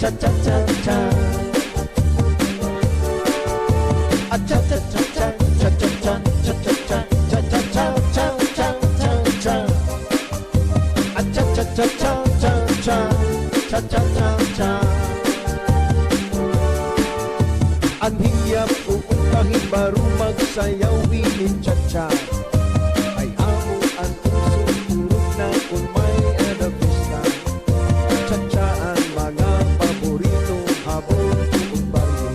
cha cha cha cha. A cha cha cha cha cha cha cha cha cha cha cha cha cha cha cha cha cha. A cha cha cha cha cha cha cha cha cha cha. Ang hiyap uuntahin baru magsayaw wilin cha cha. Ay amo ang puso turog na kung may adabista. Cha cha ang mga paborito habol kung baryo.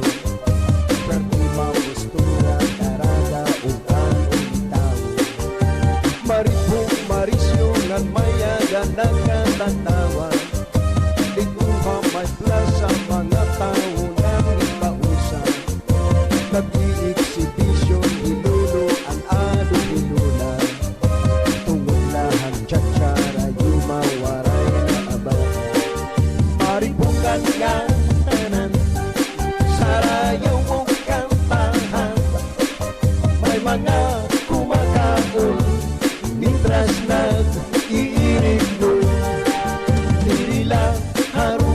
Pertima postura darada ugang ulitaw. Maripong marisyo ngan maya ganang katatawa. Likuha may plaza mga tao nang ipausa. Nag-i-exhibition ilulu ang ado ilula. Tungod lahan tsatsara yumawaray na abang. Maripungan nga tanan sarayaw mong kantahan. May mga kumakaon mitras nag-iirig nun. Dili lang haru